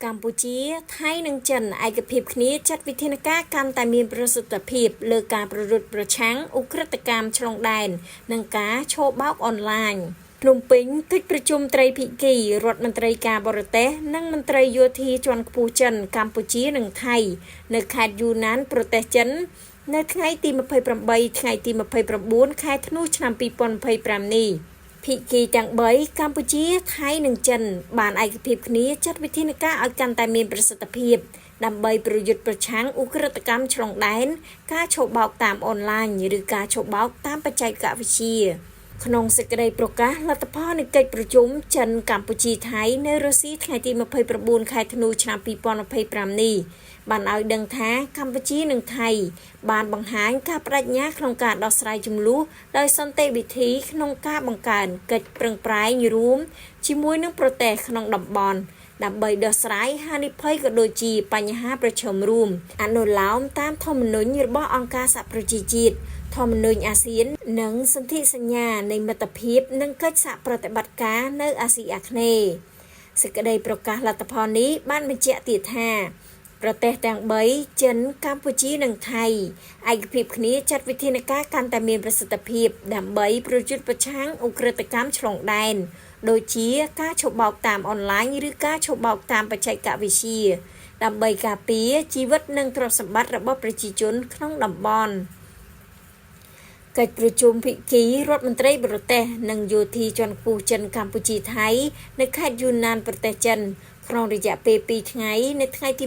កម្ពុជាថៃនិងចិនឯកភាពគ្នាចាត់វិធានការកាន់តែមានប្រសិទ្ធភាពលើការប្រយុទ្ធប្រឆាំងឧក្រិដ្ឋកម្មឆ្លងដែននិងការឆោបោកអនឡាញភ្នំពេញកិច្ចប្រជុំត្រីភិគីរដ្ឋមន្ត្រីការបរទេសនិងមន្ត្រីយោធាជាន់ខ្ពស់ចិនកម្ពុជានិងថៃនៅខេត្តយូណានប្រទេសចិននៅថ្ងៃទី28ថ្ងៃទី29ខែធ្នូឆ្នាំ2025នេះភិគីទាំង3កម្ពុជាថៃនិងចិនបានឯកភាពគ្នាចាត់វិធានការឲ្យកាន់តែមានប្រសិទ្ធភាពដើម្បីប្រយុទ្ធប្រឆាំងឧក្រិដ្ឋកម្មឆ្លងដែនការឆបោកតាមអនឡាញឬការឆបោកតាមបច្ចេកវិទ្យាក្នុងសេចក្តីប្រកាសលទ្ធផលនៃកិច្ចប្រជុំចិនកម្ពុជាថៃនៅរុស្ស៊ីថ្ងៃទី29ខែធ្នូឆ្នាំ2025នេះបានឲ្យដឹងថាកម្ពុជានិងថៃបានបង្ហាញការបដិញ្ញាក្នុងការដោះស្រាយជម្លោះដោយសន្តិវិធីក្នុងការបង្កើនកិច្ចប្រឹងប្រែងរួមជាមួយនឹងប្រទេសក្នុងតំបន់ដើម្បីដោះស្រាយហានិភ័យក៏ដូចជាបញ្ហាប្រឈមរួមអនុលោមតាមធម្មនុញ្ញរបស់អង្គការសហប្រជាជាតិធម្មនុញ្ញអាស៊ាននិងសន្ធិសញ្ញានៃមិត្តភាពនិងកិច្ចសហប្រតិបត្តិការនៅអាស៊ីអាគ្នេយ៍សេចក្តីប្រកាសលទ្ធផលនេះបានបញ្ជាក់ទៀតថាប្រទេសទាំង3ចិនកម្ពុជានិងថៃឯកភាពគ្នាចាត់វិធានការកាន់តែមានប្រសិទ្ធភាពដើម្បីប្រយុទ្ធប្រឆាំងឧក្រិដ្ឋកម្មឆ្លងដែនដូចជាការឆបោកតាមអនឡាញឬការឆបោកតាមបច្ចេកវិទ្យាដើម្បីការពារជីវិតនិងទ្រព្យសម្បត្តិរបស់ប្រជាជនក្នុងតំបន់កិច្ចប្រជុំភិគីរដ្ឋមន្ត្រីបរទេសនិងយោធាជាន់ខ្ពស់ចិនកម្ពុជាថៃនៅខេត្តយូណានប្រទេសចិនក្នុងរយៈពេល2ថ្ងៃនៅថ្ងៃទី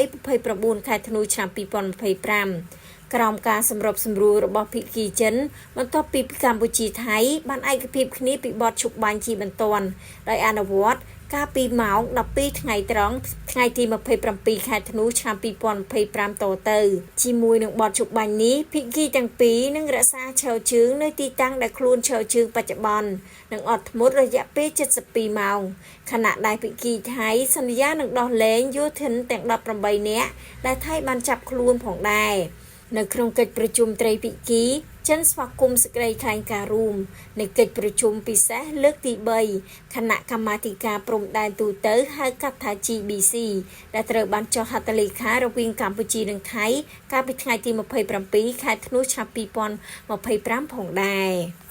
28-29ខែធ្នូឆ្នាំ2025ក្រោមការសម្របសម្រួលរបស់ភិគីចិនបន្ទាប់ពីកម្ពុជាថៃបានឯកភាពគ្នាពីបទឈប់បាញ់ជាបន្ទាន់ដោយអនុវត្តកាលពីម៉ោង12ថ្ងៃត្រង់ថ្ងៃទី27ខែធ្នូឆ្នាំ2025តទៅជាមួយនឹងបទជប់បាញ់នេះភិគីទាំងពីរនឹងរក្សាឈរជើងនៅទីតាំងដែលខ្លួនឈរជើងបច្ចុប្បន្ននិងអត់ធ្មត់រយៈពេល72ម៉ោងខណៈដែលភិគីថៃសន្យានឹងដោះលែងយោធិនទាំង18នាក់ដែលថៃបានចាប់ខ្លួនផងដែរនៅក្នុងកិច្ចប្រជុំត្រីភិគីចិនស្វាគមន៍សេចក្តីថ្លែងការណ៍រួមនៃកិច្ចប្រជុំពិសេសលើកទី3គណៈកម្មាធិការព្រំដែនទូទៅហៅកាត់ថា GBC ដែលត្រូវបានចុះហត្ថលេខារវាងកម្ពុជានិងថៃកាលពីថ្ងៃទី27ខែធ្នូឆ្នាំ2025ផងដែរ